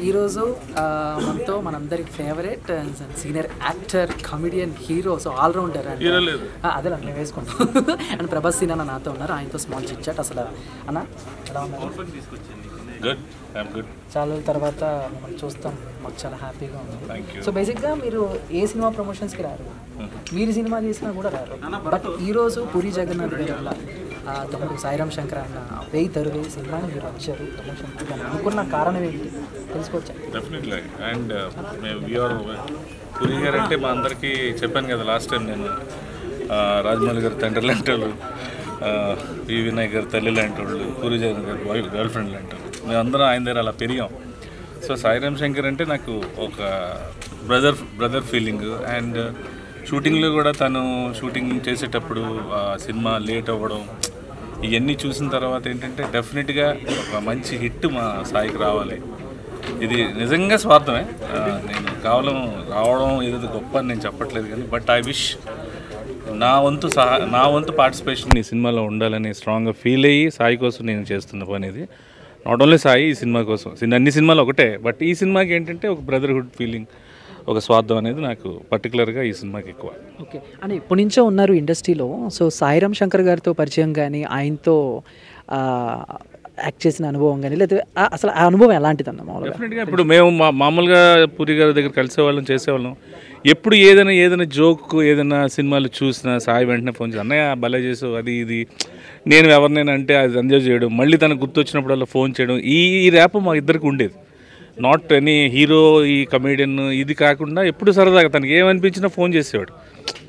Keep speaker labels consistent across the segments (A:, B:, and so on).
A: ఈరోజు మనతో మనందరికి favourite senior actor comedian hero so allrounder and అదే మేము వేసుకుంటాం అండ్ ప్రభాస్ సీన్ అన్న నాతో ఉన్నారు. ఆయనతో స్మాల్ చిట్ చాట్. అసలు అన్న ఎలా ఉన్నారు? చాలా రోజుల తర్వాత మిమ్మల్ని చూస్తాం, మాకు చాలా హ్యాపీగా ఉంది. సో బేసిక్గా మీరు ఏ సినిమా ప్రమోషన్స్కి రారు, మీరు సినిమా చేసినా కూడా రారు. బట్ ఈరోజు పూరి జగన్నాథ్ గారి వల్ల తమ్ముడు సాయిరామ్ శంకర్ అన్న 1000 తరువే సినిమాని మీరు వచ్చారు ప్రమోషన్ అనుకున్న కారణం ఏంటి తెలుసుకోవచ్చా?
B: డెఫినెట్లీ. అండ్ పూరి గారు అంటే మా అందరికీ చెప్పాను కదా లాస్ట్ టైం, నేను రాజమౌళి గారి తండ్రి లాంటి వాళ్ళు, వి వినాయక్ గారి తల్లి లాంటి వాళ్ళు, పూరి జగన్ గారి వైఫ్ గర్ల్ ఫ్రెండ్ లాంటి వాళ్ళు, మేమందరం ఆయన దగ్గర అలా పెరిగాం. సో సాయిరామ్ శంకర్ అంటే నాకు ఒక బ్రదర్ ఫీలింగ్. అండ్ షూటింగ్లో కూడా తను షూటింగ్ చేసేటప్పుడు సినిమా లేట్ అవ్వడం ఇవన్నీ చూసిన తర్వాత ఏంటంటే డెఫినెట్గా ఒక మంచి హిట్ మా సాయికి రావాలి. ఇది నిజంగా స్వార్థమే, నేను కేవలం రావడం ఏదో గొప్ప అని నేను చెప్పట్లేదు కానీ, బట్ ఐ విష్ నా వంతు పార్టిసిపేషన్ ఈ సినిమాలో ఉండాలని స్ట్రాంగ్గా ఫీల్ అయ్యి సాయి కోసం నేను చేస్తున్న పని ఇది. నాట్ ఓన్లీ సాయి ఈ సినిమా కోసం, అన్ని సినిమాలు ఒకటే, బట్ ఈ సినిమాకి ఏంటంటే ఒక బ్రదర్హుడ్ ఫీలింగ్, ఒక స్వార్థం అనేది నాకు పర్టికులర్గా ఈ సినిమాకి ఎక్కువ.
A: ఓకే. అని ఇప్పటి నుంచో ఉన్నారు ఇండస్ట్రీలో. సో సాయిరామ్ శంకర్ గారితో పరిచయం కానీ, ఆయనతో యాక్ట్ చేసిన అనుభవం కానీ, లేదా అసలు ఆ అనుభవం ఎలాంటిదన్న?
B: డెఫినెట్గా ఇప్పుడు మేము మామూలుగా పూరి గారి దగ్గర కలిసేవాళ్ళం, చేసేవాళ్ళం. ఎప్పుడు ఏదైనా జోక్ ఏదైనా సినిమాలు చూసినా సాయి వెంటనే ఫోన్ చేసి అన్నయ్య భలే చేసావు అది ఇది, నేను ఎవరినైనా అంటే అది ఎంజాయ్ చేయడం, మళ్ళీ తనకు గుర్తొచ్చినప్పుడల్లా ఫోన్ చేయడం, ఈ ర్యాప్ మా ఇద్దరికి ఉండేది. నాట్ ఎనీ హీరో ఈ కమేడియన్ ఇది కాకుండా ఎప్పుడు సరదాగా తనకి ఏమనిపించినా ఫోన్ చేసేవాడు.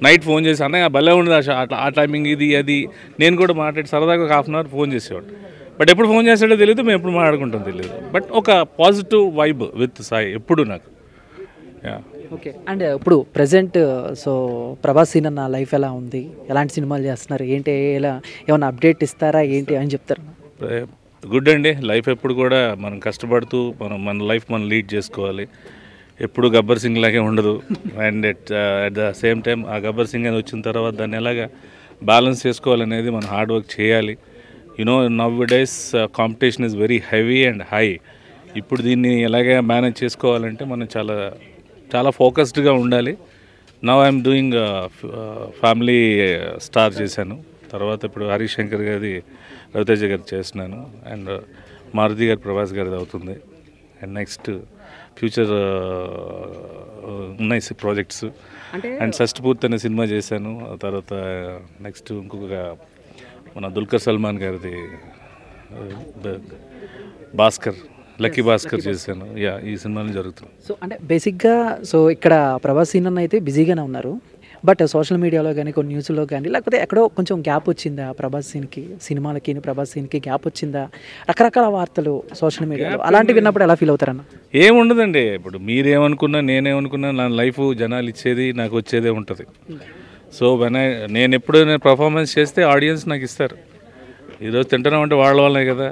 B: నైట్ ఫోన్ చేసి అన్నయ్య భలే ఉండదు ఆ టైమింగ్ ఇది అది, నేను కూడా మాట్లాడి సరదాగా ఒక ½ అవర్ ఫోన్ చేసేవాడు. బట్ ఎప్పుడు ఫోన్ చేసాడో తెలియదు, మేము ఎప్పుడు మాట్లాడుకుంటాం తెలియదు. బట్ ఒక పాజిటివ్ వైబ్ విత్ సాయి ఎప్పుడు నాకు.
A: ఓకే. అండ్ ఇప్పుడు ప్రజెంట్ సో ప్రభాస్ సీన్ అన్న లైఫ్ ఎలా ఉంది, ఎలాంటి సినిమాలు చేస్తున్నారు ఏంటి, ఎలా ఏమైనా అప్డేట్ ఇస్తారా ఏంటి అని చెప్తారు?
B: గుడ్ అండి. లైఫ్ ఎప్పుడు కూడా మనం కష్టపడుతూ మన లైఫ్ మనం లీడ్ చేసుకోవాలి. ఎప్పుడు గబ్బర్ సింగ్ లాగే ఉండదు. And at the same time ఆ గబ్బర్ సింగ్ అని వచ్చిన తర్వాత దాన్ని ఎలాగా బ్యాలెన్స్ చేసుకోవాలనేది మనం హార్డ్ వర్క్ చేయాలి. You know now days competition is very heavy and high. ఇప్పుడు దీన్ని ఎలాగే మేనేజ్ చేసుకోవాలంటే మనం చాలా ఫోకస్డ్గా ఉండాలి. Now I'm doing family star చేశాను, తర్వాత ఇప్పుడు హరీష్ శంకర్ గారి రవితేజ గారు చేస్తున్నాను, అండ్ మారుతి గారి ప్రభాస్ గారిది అవుతుంది. అండ్ నెక్స్ట్ ఫ్యూచర్ ఉన్నాయి ప్రాజెక్ట్స్. అండ్ షష్ఠపూర్తి అనే సినిమా చేశాను. ఆ తర్వాత నెక్స్ట్ ఇంకొక మన దుల్కర్ సల్మాన్ గారిది భాస్కర్, లక్కీ భాస్కర్ చేశాను. ఈ సినిమాలు జరుగుతుంది.
A: సో అంటే బేసిక్గా సో ఇక్కడ ప్రభాస్ సీన్ అన్న అయితే బిజీగానే ఉన్నారు. బట్ సోషల్ మీడియాలో కానీ కొన్ని న్యూస్లో కానీ లేకపోతే ఎక్కడో కొంచెం గ్యాప్ వచ్చిందా ప్రభాస్ సీన్కి, సినిమాలకి ప్రభాస్ సీన్కి గ్యాప్ వచ్చిందా? రకరకాల వార్తలు సోషల్ మీడియాలో అలాంటివి విన్నప్పుడు ఎలా ఫీల్ అవుతారన్న?
B: ఏముండదండి. ఇప్పుడు మీరేమనుకున్నా నేనేమనుకున్నా నా లైఫ్ జనాలు ఇచ్చేది నాకు వచ్చేదే ఉంటుంది. సో నేను ఎప్పుడైనా పర్ఫార్మెన్స్ చేస్తే ఆడియన్స్ నాకు ఇస్తారు. ఈరోజు తింటున్నామంటే వాళ్ళ వల్లనే కదా.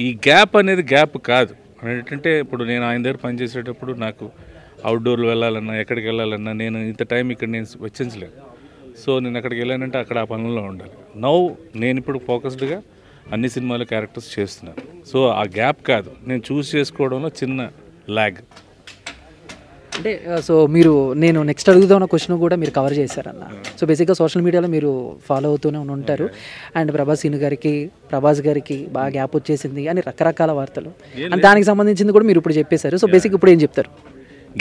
B: ఈ గ్యాప్ అనేది గ్యాప్ కాదు. ఏంటంటే ఇప్పుడు నేను ఆయన దగ్గర పనిచేసేటప్పుడు నాకు అవుట్డోర్లు వెళ్ళాలన్నా ఎక్కడికి వెళ్ళాలన్నా నేను ఇంత టైం ఇక్కడ నేను వెచ్చించలేను. సో నేను ఎక్కడికి వెళ్ళానంటే అక్కడ ఆ పనుల్లో ఉండాలి. నేను ఇప్పుడు ఫోకస్డ్గా అన్ని సినిమాలు క్యారెక్టర్స్ చేస్తున్నాను. సో ఆ గ్యాప్ కాదు, నేను చూస్ చేసుకోవడంలో చిన్న ల్యాగ్.
A: అంటే సో నేను నెక్స్ట్ అడుగుతున్న క్వశ్చన్ కూడా మీరు కవర్ చేశారన్న. సో బేసిక్గా సోషల్ మీడియాలో మీరు ఫాలో అవుతూనే ఉంటారు. అండ్ ప్రభాస్ సీన్ గారికి ప్రభాస్ గారికి బాగా గ్యాప్ వచ్చేసింది అని రకరకాల వార్తలు, అండ్ దానికి సంబంధించింది కూడా మీరు ఇప్పుడు చెప్పేశారు. సో బేసిక్ ఇప్పుడు ఏం చెప్తారు?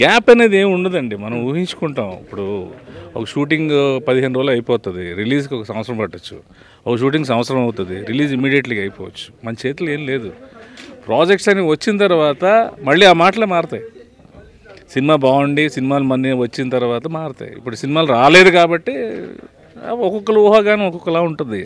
B: గ్యాప్ అనేది ఏమి ఉండదండి, మనం ఊహించుకుంటాం. ఇప్పుడు ఒక షూటింగ్ 15 రోజులు అయిపోతుంది, రిలీజ్కి 1 సంవత్సరం పట్టచ్చు. ఒక షూటింగ్ సంవత్సరం అవుతుంది, రిలీజ్ ఇమీడియట్లీగా అయిపోవచ్చు. మన చేతిలో ఏం లేదు. ప్రాజెక్ట్స్ అని వచ్చిన తర్వాత మళ్ళీ ఆ మాటలే మారుతాయి. సినిమా బాగుండి సినిమాలు మనీ వచ్చిన తర్వాత మారుతాయి. ఇప్పుడు సినిమాలు రాలేదు కాబట్టి ఒక్కొక్కరు ఊహాగానం ఒక్కొక్కలా ఉంటుంది.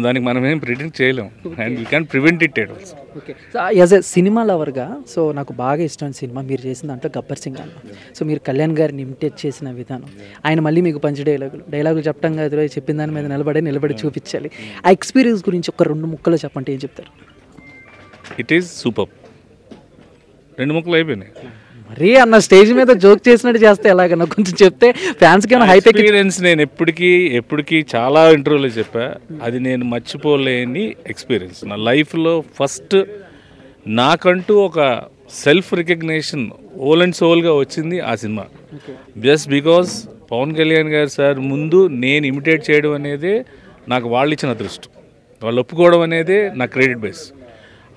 B: దానికి మనం ఏం ప్రిడిక్ట్ చేయలేము. And you can prevent it at also.
A: Okay. So as a cinema లవర్గా సో నాకు బాగా ఇష్టమైన సినిమా మీరు చేసిన దాంట్లో గబ్బర్ సింగ్ అన్న. సో మీరు కళ్యాణ్ గారిని ఇమిటేట్ చేసిన విధానం, ఆయన మళ్ళీ మీకు పంచి డైలాగులు చెప్పడం కాదు, చెప్పిన దాని మీద నిలబడి చూపించాలి. ఆ ఎక్స్పీరియన్స్ గురించి ఒక 2 ముక్కలు చెప్పంటే ఏం చెప్తారు?
B: It is super. 2 ముక్కలు అయిపోయినాయి.
A: మరీ అన్న స్టేజ్ మీద జోక్ చేసినట్టు చేస్తే ఎలాగన్నా కొంచెం చెప్తే ఫ్యాన్స్కి ఏమైనా హైప్
B: ఎక్స్పీరియన్స్. నేను ఎప్పటికీ చాలా ఇంటర్వ్యూలో చెప్పా, అది నేను మర్చిపోలేని ఎక్స్పీరియన్స్. నా లైఫ్లో ఫస్ట్ నాకంటూ ఒక సెల్ఫ్ రికగ్నేషన్ ఓల్ అండ్ సోల్గా వచ్చింది ఆ సినిమా. Just because Pawan Kalyan garu sir ముందు నేను ఇమిటేట్ చేయడం అనేది నాకు వాళ్ళు ఇచ్చిన అదృష్టం, వాళ్ళు ఒప్పుకోవడం అనేది నా క్రెడిట్ బేస్.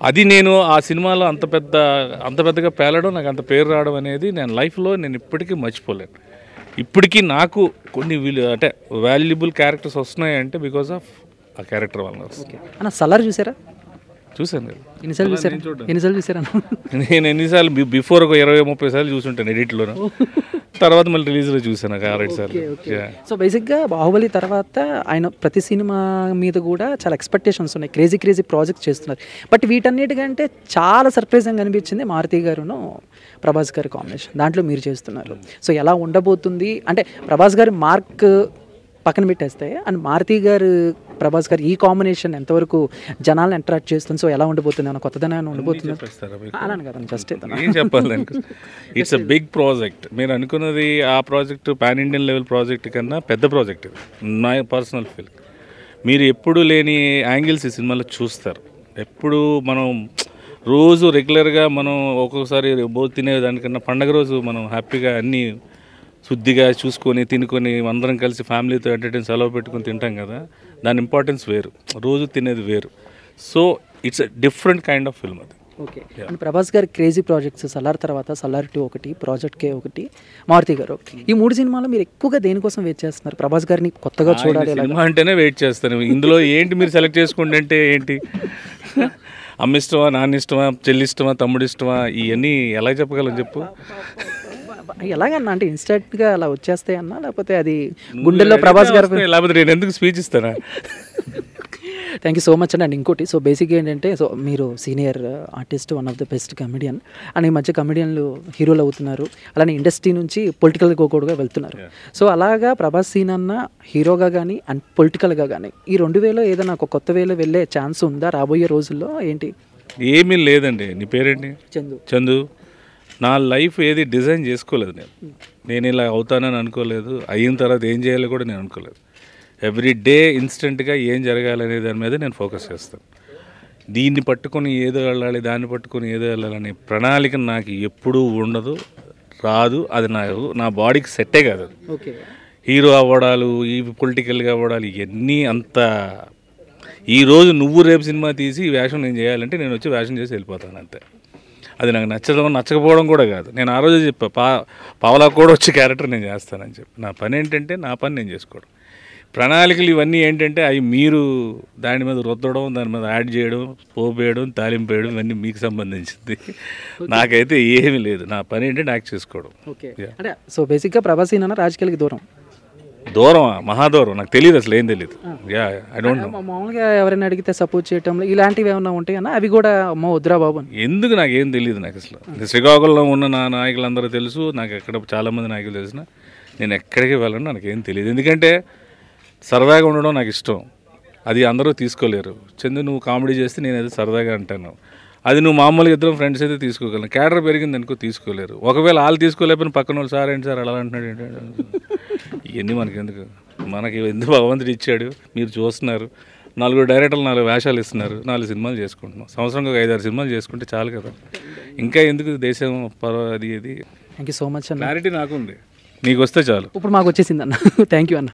B: అది నేను ఆ సినిమాలో అంత పెద్దగా పేలడం, నాకు అంత పేరు రావడం అనేది నేను లైఫ్లో నేను ఇప్పటికీ మర్చిపోలేను. ఇప్పటికీ నాకు కొన్ని అంటే వాల్యుబుల్ క్యారెక్టర్స్ వస్తున్నాయి అంటే బికాస్ ఆఫ్ ఆ క్యారెక్టర్ వల్ల.
A: అన్న సలార్ చూసారా?
B: చూశాను కదా.
A: ఎన్నిసార్లు చూసారా?
B: నేను ఎన్నిసార్లు బిఫోర్ ఒక 20-30 సార్లు చూసుంటాను ఎడిట్లోను, తర్వాత మళ్ళీ రిలీజ్లో చూసాను ఒక 6-7 సార్లు.
A: సో బేసిక్గా బాహుబలి తర్వాత ఆయన ప్రతి సినిమా మీద కూడా చాలా ఎక్స్పెక్టేషన్స్ ఉన్నాయి, క్రేజీ ప్రాజెక్ట్స్ చేస్తున్నారు. బట్ వీటన్నిటికంటే చాలా సర్ప్రైజింగ్ అనిపించింది మారుతి గారును ప్రభాస్ గారి కాంబినేషన్. దాంట్లో మీరు చేస్తున్నారు. సో ఎలా ఉండబోతుంది అంటే ప్రభాస్ గారి మార్క్ పక్కన పెట్టేస్తే అండ్ మారుతి గారు ప్రభాస్ గారు ఈ కాంబినేషన్ ఎంతవరకు జనాలను అట్రాక్ట్ చేస్తుంది? సో ఎలా ఉండబోతుంది? ఏమైనా కొత్తదనాన్ని ఉండబోతుంది? అలానే కదా, జస్ట్
B: ఏం చెప్పాలి, ఇట్స్ అ బిగ్ ప్రాజెక్ట్. మీరు అనుకున్నది ఆ project pan Indian level project కన్నా పెద్ద ప్రాజెక్ట్ ఇది, నా పర్సనల్ ఫీల్. మీరు ఎప్పుడు లేని యాంగిల్స్ ఈ సినిమాలో చూస్తారు. ఎప్పుడు మనం రోజు రెగ్యులర్గా మనం ఒక్కొక్కసారి తినే దానికన్నా పండగ రోజు మనం హ్యాపీగా అన్నీ శుద్ధిగా చూసుకొని తినుకొని అందరం కలిసి ఫ్యామిలీతో ఎంటర్టైన్ సెలవు పెట్టుకొని తింటాం కదా, దాని ఇంపార్టెన్స్ వేరు, రోజు తినేది వేరు. So it's a different kind of film అది.
A: ఓకే. అండ్ ప్రభాస్ గారి క్రేజీ ప్రాజెక్ట్స్ సలార్ తర్వాత సలార్ 2 ఒకటి, ప్రాజెక్ట్ K ఒకటి, మారుతి గారు, ఈ 3 సినిమాలు మీరు ఎక్కువగా దేనికోసం వెయిట్ చేస్తున్నారు? ప్రభాస్ గారిని కొత్తగా చూడాలి
B: సినిమా అంటేనే వెయిట్ చేస్తాను. ఇందులో ఏంటి మీరు సెలెక్ట్ చేసుకోండి అంటే ఏంటి, అమ్మ ఇష్టమా, నాన్న ఇష్టమా, చెల్లి ఇష్టమా, తమ్ముడు ఇష్టమా, ఇవన్నీ ఎలా చెప్పగలను చెప్పు?
A: ఎలాగన్నా అంటే ఇన్స్టెంట్గా అలా వచ్చేస్తాయన్నా, లేకపోతే అది గుండెల్లో ప్రభాస్ గారు,
B: లేకపోతే నేను ఎందుకు స్పీచ్ ఇస్తానా?
A: థ్యాంక్ యూ సో మచ్ అండి. అండ్ ఇంకోటి, సో బేసిక్గా ఏంటంటే, సో మీరు senior artist, one of the best comedian, and ఈ మధ్య కమెడియన్లు హీరోలు అవుతున్నారు, అలానే ఇండస్ట్రీ నుంచి పొలిటికల్ కూడా వెళ్తున్నారు. సో అలాగా ప్రభాస్ సీన్ అన్న హీరోగా కానీ అండ్ పొలిటికల్గా కానీ ఈ 2000 ఏదైనా ఒక కొత్త వేలో వెళ్ళే ఛాన్స్ ఉందా రాబోయే రోజుల్లో? ఏంటి?
B: ఏమీ లేదండి. నీ పేరేంటి? చందు. నా లైఫ్ ఏది డిజైన్ చేసుకోలేదు. నేను ఇలా అవుతానని అనుకోలేదు, అయిన తర్వాత ఏం చేయాలో కూడా నేను అనుకోలేదు. ఎవ్రీ డే ఇన్స్టెంట్గా ఏం జరగాలనే దాని మీద నేను ఫోకస్ చేస్తాను. దీన్ని పట్టుకొని ఏదో వెళ్ళాలి, దాన్ని పట్టుకొని ఏదో వెళ్ళాలనే ప్రణాళిక నాకు ఎప్పుడూ ఉండదు, రాదు. అది నా బాడీకి సెట్టే కాదు. అది హీరో అవ్వడాలు, ఈ పొలిటికల్గా అవ్వడాలు, ఇవన్నీ అంత. ఈరోజు నువ్వు రేపు సినిమా తీసి ఈ వేషం నేను చేయాలంటే నేను వచ్చి వేషం చేసి వెళ్ళిపోతాను అంతే. అది నాకు నచ్చకపోవడం కూడా కాదు. నేను ఆ రోజు చెప్పా, పావలా కూడా వచ్చి క్యారెక్టర్ నేను చేస్తానని చెప్పి. నా పని ఏంటంటే నా పని నేను చేసుకోవడం. ప్రణాళికలు ఇవన్నీ ఏంటంటే అవి మీరు దాని మీద రుద్దడం, దాని మీద యాడ్ చేయడం, పోపేయడం, తాలింపు వేయడం, ఇవన్నీ మీకు సంబంధించింది. నాకైతే ఏమీ లేదు. నా పని ఏంటంటే యాక్ట్ చేసుకోవడం.
A: ఓకే. అంటే సో బేసిక్గా ప్రభాస్ అన్న రాజకీయాలకి
B: దూరమా? మహాదూరం. నాకు తెలియదు, అసలు ఏం తెలియదు. I don't know.
A: మామూలుగా ఎవరైనా అడిగితే సపోర్ట్ చేయటంలో ఇలాంటివి ఏమైనా ఉంటాయన్నా అవి కూడా అమ్మ వద్దురా బాబు
B: ఎందుకు? నాకేం తెలియదు. నాకు అసలు శ్రీకాకుళంలో ఉన్న నా నాయకులందరూ తెలుసు, నాకు ఎక్కడ చాలామంది నాయకులు తెలిసిన, నేను ఎక్కడికి వెళ్ళను, నాకేం తెలియదు. ఎందుకంటే సరదాగా ఉండడం నాకు ఇష్టం. అది అందరూ తీసుకోలేరు. చందు నువ్వు కామెడీ చేస్తే నేను అది సరదాగా అంటాను. అది నువ్వు మామూలుగా ఇద్దరం ఫ్రెండ్స్ అయితే తీసుకోగలను. క్యాడర్ పెరిగింది అనుకో తీసుకోలేరు. ఒకవేళ వాళ్ళు తీసుకోలేకపోయినా పక్కన వాళ్ళు సార్ ఏంటి సార్ అలా అంటున్నాడు ఏంటంటే ఇవన్నీ మనకి ఎందుకు భగవంతుడు ఇచ్చాడు. మీరు చూస్తున్నారు, 4 డైరెక్టర్లు 4 వేషాలు ఇస్తున్నారు, 4 సినిమాలు చేసుకుంటున్నాం. సంవత్సరంగా 5-6 సినిమాలు చేసుకుంటే చాలు కదా. ఇంకా ఎందుకు దేశం అది ఇది.
A: థ్యాంక్ యూ సో మచ్ అన్న.
B: క్లారిటీ నాకుంది, నీకు వస్తే చాలు.
A: ఇప్పుడు మాకు వచ్చేసింది అన్న. థ్యాంక్ యూ అన్న.